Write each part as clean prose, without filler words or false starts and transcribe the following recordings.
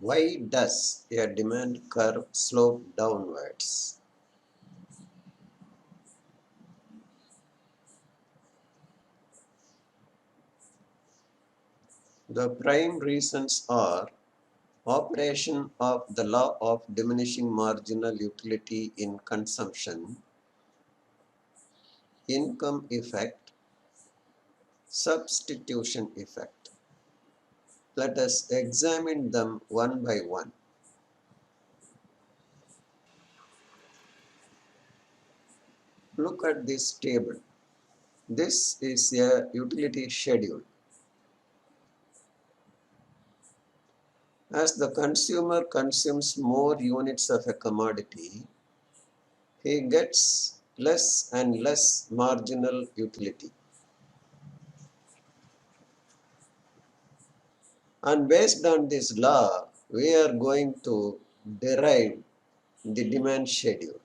Why does a demand curve slope downwards? The prime reasons are operation of the law of diminishing marginal utility in consumption, income effect, substitution effect. Let us examine them one by one. Look at this table. This is a utility schedule. As the consumer consumes more units of a commodity, he gets less and less marginal utility. And based on this law, we are going to derive the demand schedule.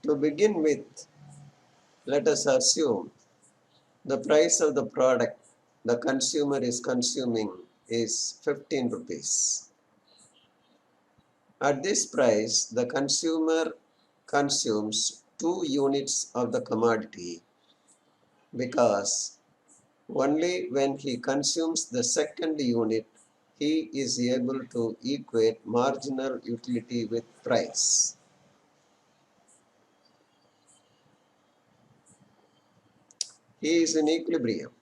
To begin with, let us assume the price of the product the consumer is consuming is 15 rupees. At this price, the consumer consumes 2 units of the commodity because only when he consumes the second unit he is able to equate marginal utility with price. He is in equilibrium.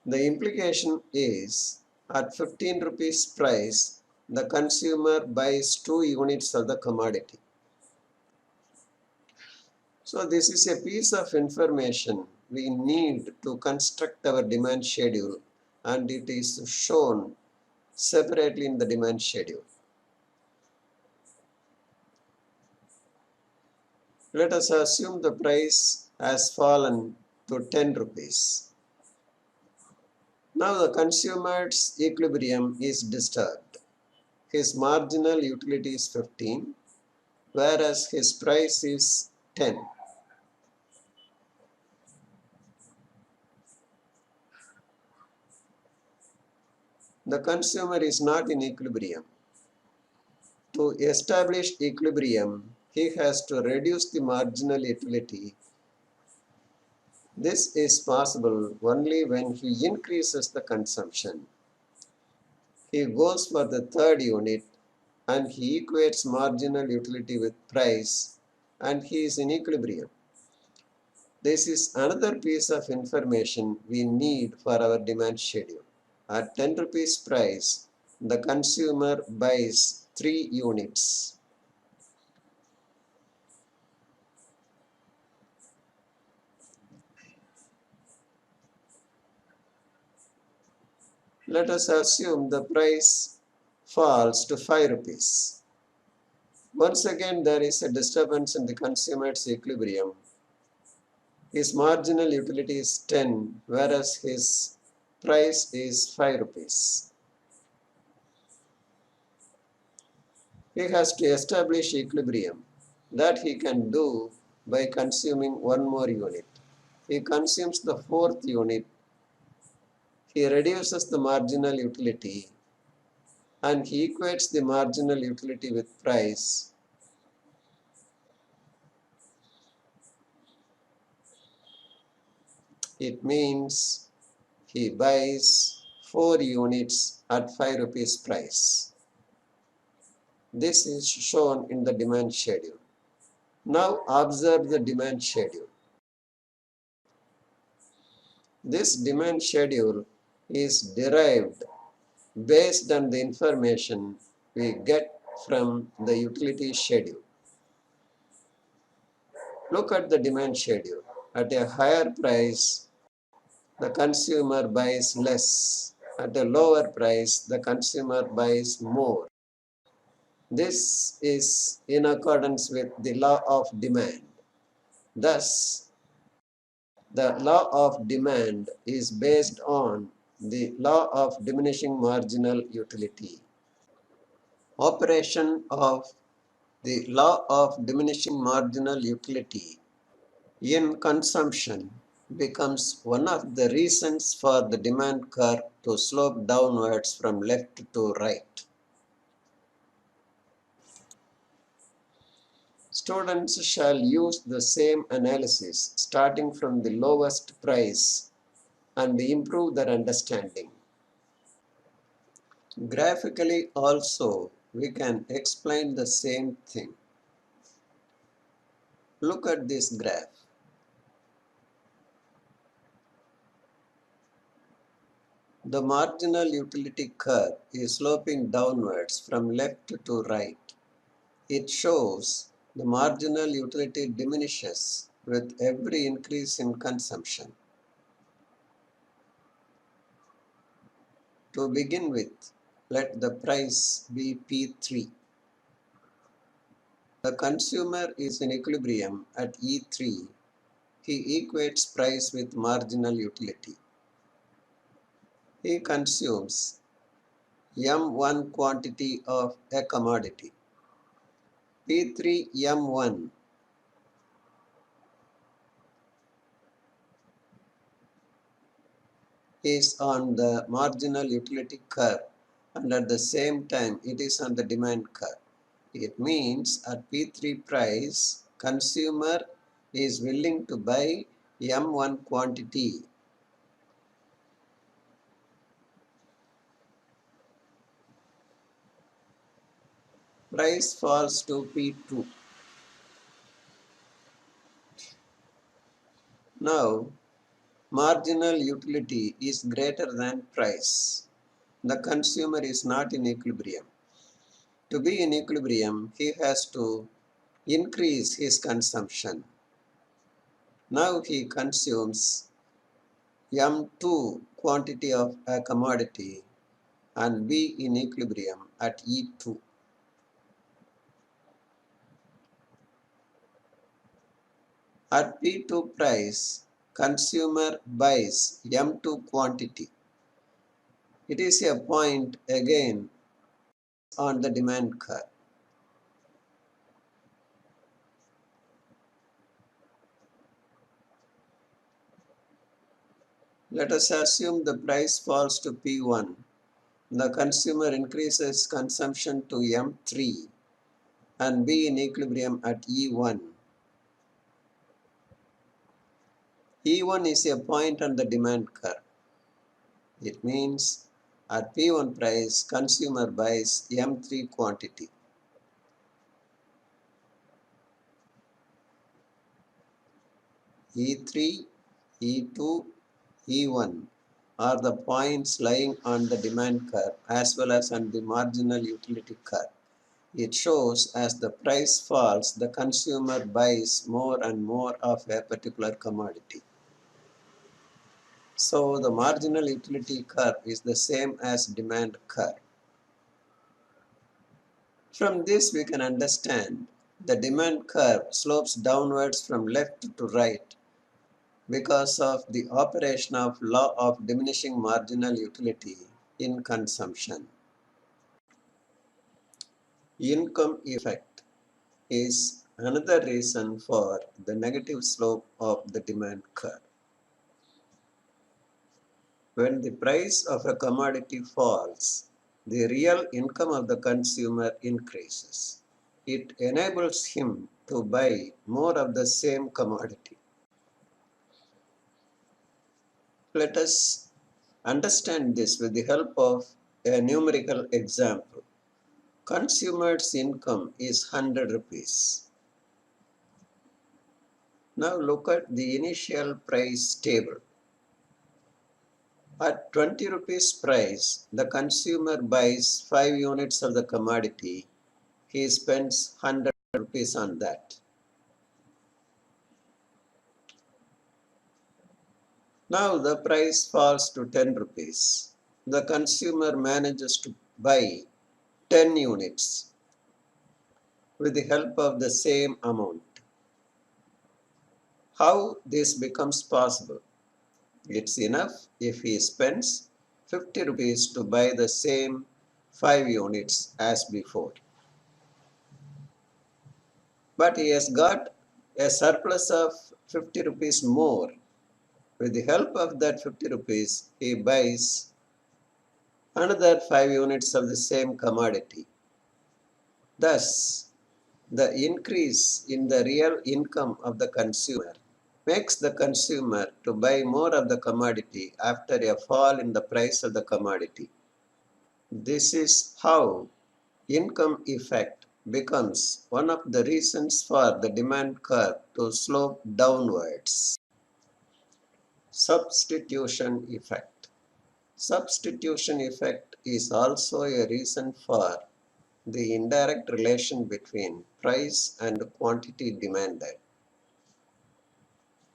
The implication is at 15 rupees price, the consumer buys 2 units of the commodity. So this is a piece of information we need to construct our demand schedule, and it is shown separately in the demand schedule. Let us assume the price has fallen to 10 rupees. Now the consumer's equilibrium is disturbed. His marginal utility is 15, whereas his price is 10. The consumer is not in equilibrium. To establish equilibrium, he has to reduce the marginal utility. This is possible only when he increases the consumption. He goes for the third unit and he equates marginal utility with price, and he is in equilibrium. This is another piece of information we need for our demand schedule. At 10 rupees price, the consumer buys 3 units. Let us assume the price falls to 5 rupees. Once again, there is a disturbance in the consumer's equilibrium. His marginal utility is 10, whereas his price is 5 rupees. He has to establish equilibrium. That he can do by consuming one more unit. He consumes the fourth unit. He reduces the marginal utility and he equates the marginal utility with price. It means he buys 4 units at 5 rupees price. This is shown in the demand schedule. Now observe the demand schedule. This demand schedule is derived based on the information we get from the utility schedule. Look at the demand schedule. At a higher price, the consumer buys less. At a lower price, the consumer buys more. This is in accordance with the law of demand. Thus, the law of demand is based on the law of diminishing marginal utility. Operation of the law of diminishing marginal utility in consumption becomes one of the reasons for the demand curve to slope downwards from left to right. Students shall use the same analysis starting from the lowest price and improve their understanding. Graphically also, we can explain the same thing. Look at this graph. The marginal utility curve is sloping downwards from left to right. It shows the marginal utility diminishes with every increase in consumption. To begin with, let the price be P3. The consumer is in equilibrium at E3. He equates price with marginal utility. He consumes M1 quantity of a commodity. P3 M1 is on the marginal utility curve, and at the same time it is on the demand curve. It means at P3 price, consumer is willing to buy M1 quantity. Price falls to P2. Now, marginal utility is greater than price. The consumer is not in equilibrium. To be in equilibrium, he has to increase his consumption. Now he consumes M2 quantity of a commodity and be in equilibrium at E2. At P2 price, consumer buys M2 quantity. It is a point again on the demand curve. Let us assume the price falls to P1. The consumer increases consumption to M3 and be in equilibrium at E1. E1 is a point on the demand curve. It means at P1 price, consumer buys M3 quantity. E3, E2, E1 are the points lying on the demand curve as well as on the marginal utility curve. It shows as the price falls, the consumer buys more and more of a particular commodity. So the marginal utility curve is the same as demand curve. From this we can understand the demand curve slopes downwards from left to right because of the operation of law of diminishing marginal utility in consumption. Income effect is another reason for the negative slope of the demand curve. When the price of a commodity falls, the real income of the consumer increases. It enables him to buy more of the same commodity. Let us understand this with the help of a numerical example. Consumer's income is 100 rupees. Now look at the initial price table. At 20 rupees price, the consumer buys 5 units of the commodity. He spends 100 rupees on that. Now the price falls to 10 rupees. The consumer manages to buy 10 units with the help of the same amount. How this becomes possible? It's enough if he spends 50 rupees to buy the same 5 units as before. But he has got a surplus of 50 rupees more. With the help of that 50 rupees, he buys another 5 units of the same commodity. Thus, the increase in the real income of the consumer makes the consumer to buy more of the commodity after a fall in the price of the commodity. This is how income effect becomes one of the reasons for the demand curve to slope downwards. Substitution effect. Substitution effect is also a reason for the indirect relation between price and quantity demanded.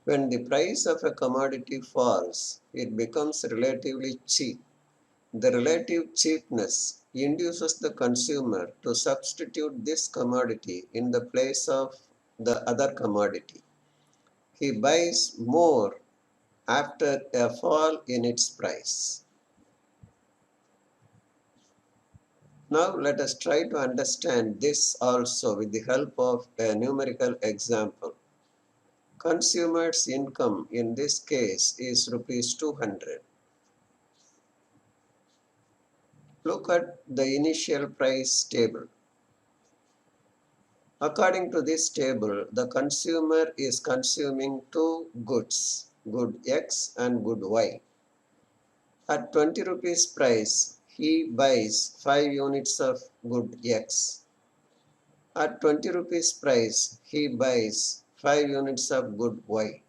When the price of a commodity falls, it becomes relatively cheap. The relative cheapness induces the consumer to substitute this commodity in the place of the other commodity. He buys more after a fall in its price. Now let us try to understand this also with the help of a numerical example. Consumer's income in this case is rupees 200. Look at the initial price table. According to this table, the consumer is consuming two goods, good X and good Y. At 20 rupees price, he buys 5 units of good X. At 20 rupees price, he buys 5 units of good Y.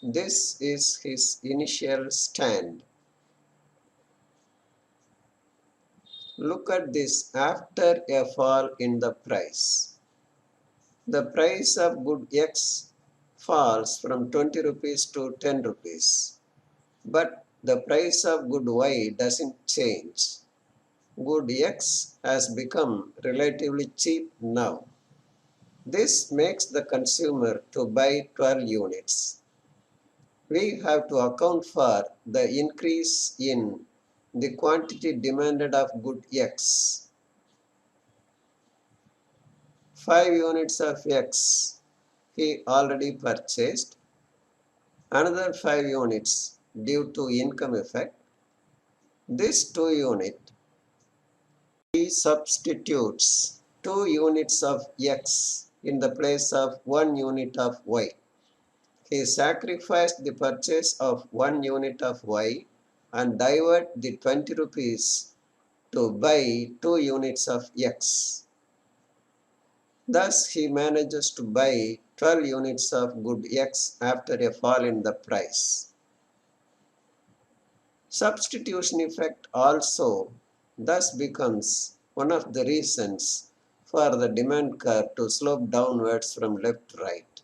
This is his initial stand. Look at this after a fall in the price. The price of good X falls from 20 rupees to 10 rupees. But the price of good Y doesn't change. Good X has become relatively cheap now. This makes the consumer to buy 12 units. We have to account for the increase in the quantity demanded of good X. 5 units of X he already purchased, another 5 units due to income effect. This 2 unit, he substitutes 2 units of X in the place of 1 unit of Y. He sacrificed the purchase of 1 unit of Y and divert the 20 rupees to buy 2 units of X. Thus, he manages to buy 12 units of good X after a fall in the price. Substitution effect also thus becomes one of the reasons for the demand curve to slope downwards from left to right.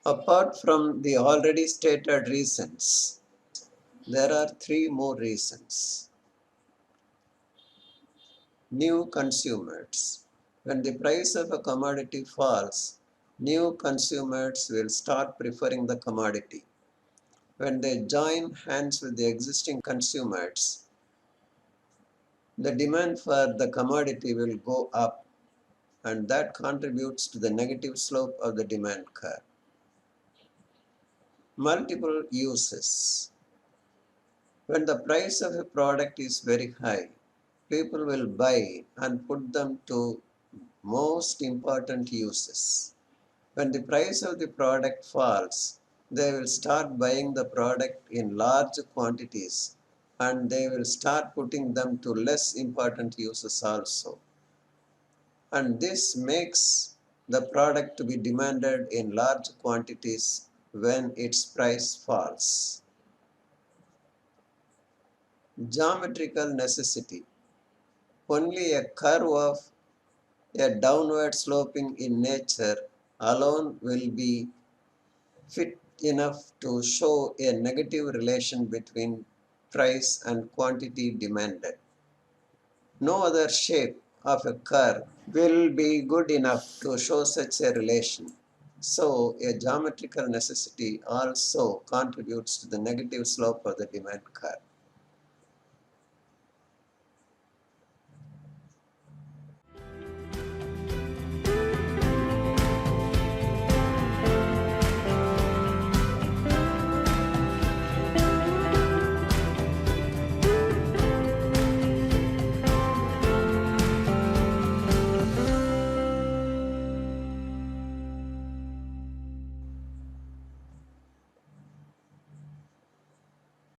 Apart from the already stated reasons, there are 3 more reasons. New consumers. When the price of a commodity falls, new consumers will start preferring the commodity. When they join hands with the existing consumers, the demand for the commodity will go up, and that contributes to the negative slope of the demand curve. Multiple uses. When the price of a product is very high, people will buy and put them to most important uses. When the price of the product falls, they will start buying the product in large quantities and they will start putting them to less important uses also. And this makes the product to be demanded in large quantities when its price falls. Geometrical necessity. Only a curve of a downward sloping in nature alone will be fit enough to show a negative relation between price and quantity demanded. No other shape of a curve will be good enough to show such a relation. So, a geometrical necessity also contributes to the negative slope of the demand curve.